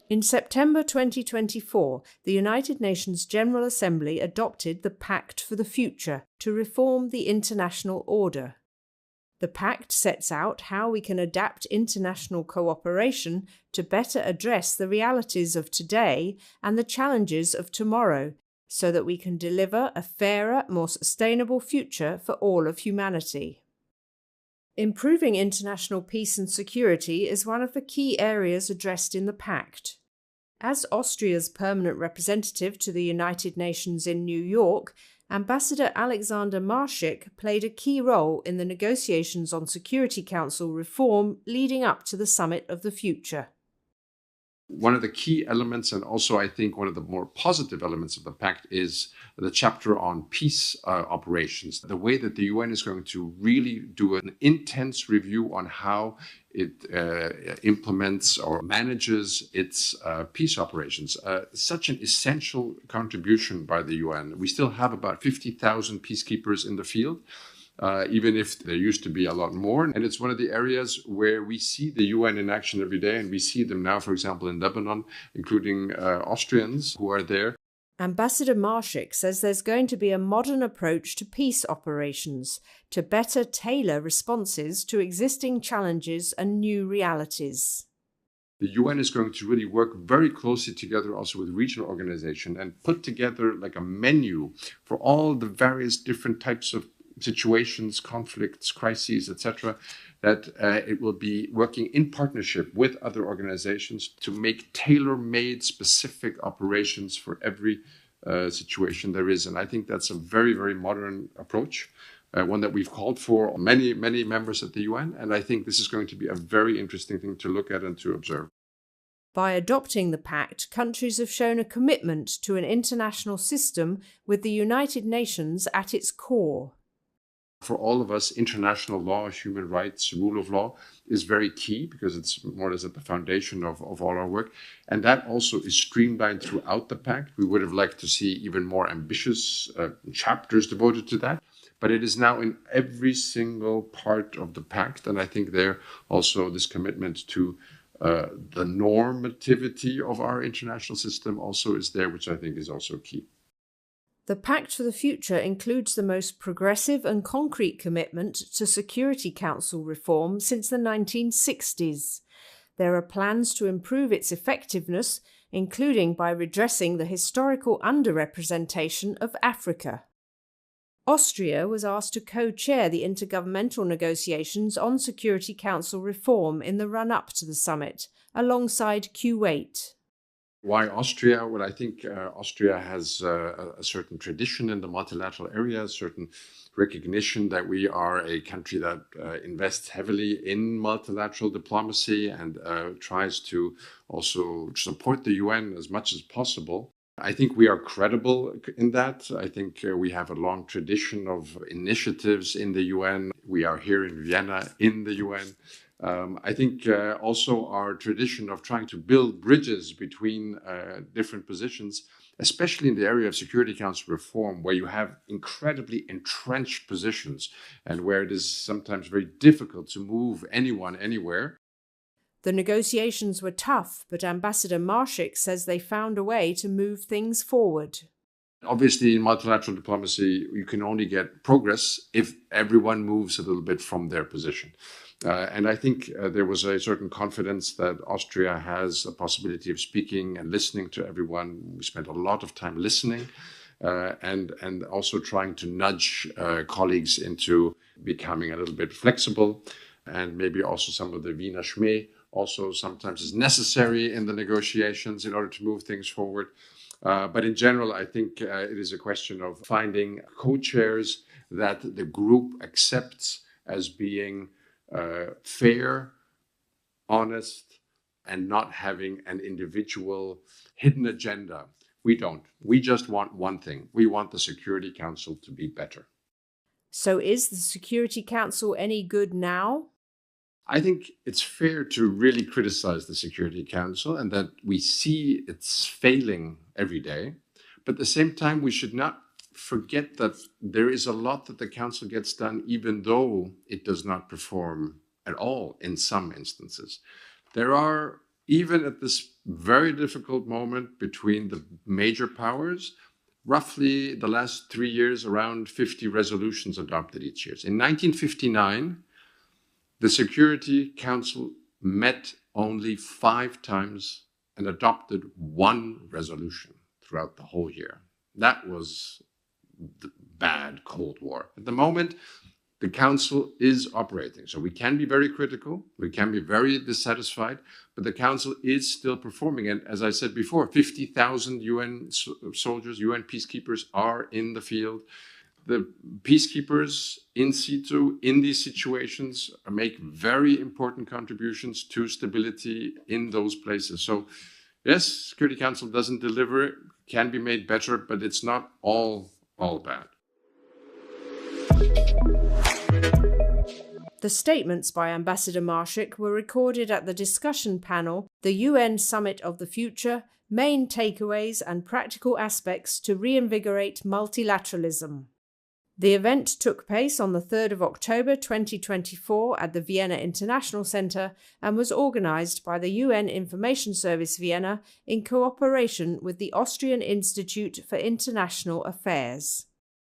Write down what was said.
In September 2024, the United Nations General Assembly adopted the Pact for the Future to reform the international order. The Pact sets out how we can adapt international cooperation to better address the realities of today and the challenges of tomorrow, so that we can deliver a fairer, more sustainable future for all of humanity. Improving international peace and security is one of the key areas addressed in the Pact. As Austria's permanent representative to the United Nations in New York, Ambassador Alexander Marschik played a key role in the negotiations on Security Council reform leading up to the Summit of the Future. One of the key elements, and also I think one of the more positive elements of the Pact, is the chapter on peace operations. The way that the UN is going to really do an intense review on how it implements or manages its peace operations. Such an essential contribution by the UN. We still have about 50,000 peacekeepers in the field. Even if there used to be a lot more. And it's one of the areas where we see the UN in action every day, and we see them now, for example, in Lebanon, including Austrians who are there. Ambassador Marschik says there's going to be a modern approach to peace operations to better tailor responses to existing challenges and new realities. The UN is going to really work very closely together also with regional organizations and put together like a menu for all the various different types of situations, conflicts, crises, etc., that it will be working in partnership with other organizations to make tailor-made specific operations for every situation there is. And I think that's a very, very modern approach, one that we've called for many, many members at the UN. And I think this is going to be a very interesting thing to look at and to observe. By adopting the Pact, countries have shown a commitment to an international system with the United Nations at its core. For all of us, international law, human rights, rule of law is very key because it's more or less at the foundation of all our work. And that also is streamlined throughout the Pact. We would have liked to see even more ambitious chapters devoted to that. But it is now in every single part of the Pact. And I think there also this commitment to the normativity of our international system also is there, which I think is also key. The Pact for the Future includes the most progressive and concrete commitment to Security Council reform since the 1960s. There are plans to improve its effectiveness, including by redressing the historical underrepresentation of Africa. Austria was asked to co-chair the intergovernmental negotiations on Security Council reform in the run-up to the summit, alongside Kuwait. Why Austria? Well, I think Austria has a certain tradition in the multilateral area, a certain recognition that we are a country that invests heavily in multilateral diplomacy and tries to also support the UN as much as possible. I think we are credible in that. I think we have a long tradition of initiatives in the UN. We are here in Vienna in the UN. I think also our tradition of trying to build bridges between different positions, especially in the area of Security Council reform, where you have incredibly entrenched positions and where it is sometimes very difficult to move anyone anywhere. The negotiations were tough, but Ambassador Marschik says they found a way to move things forward. Obviously, in multilateral diplomacy, you can only get progress if everyone moves a little bit from their position. And I think there was a certain confidence that Austria has a possibility of speaking and listening to everyone. We spent a lot of time listening and also trying to nudge colleagues into becoming a little bit flexible. And maybe also some of the Wiener Schmäh also sometimes is necessary in the negotiations in order to move things forward. But in general, I think it is a question of finding co-chairs that the group accepts as being fair, honest, and not having an individual hidden agenda. We don't. We just want one thing. We want the Security Council to be better. So is the Security Council any good now? I think it's fair to really criticize the Security Council and that we see it's failing every day. But at the same time, we should not forget that there is a lot that the Council gets done, even though it does not perform at all in some instances. There are, even at this very difficult moment between the major powers, roughly the last 3 years, around 50 resolutions adopted each year. In 1959, the Security Council met only 5 times and adopted 1 resolution throughout the whole year. That was the bad Cold War. At the moment, the Council is operating. So we can be very critical, we can be very dissatisfied, but the Council is still performing. And as I said before, 50,000 UN soldiers, UN peacekeepers are in the field. The peacekeepers in situ, in these situations, make very important contributions to stability in those places. So yes, Security Council doesn't deliver, can be made better, but it's not all bad. The statements by Ambassador Marschik were recorded at the discussion panel, the UN Summit of the Future, Main Takeaways and Practical Aspects to Reinvigorate Multilateralism. The event took place on the 3rd of October 2024 at the Vienna International Centre and was organised by the UN Information Service Vienna in cooperation with the Austrian Institute for International Affairs.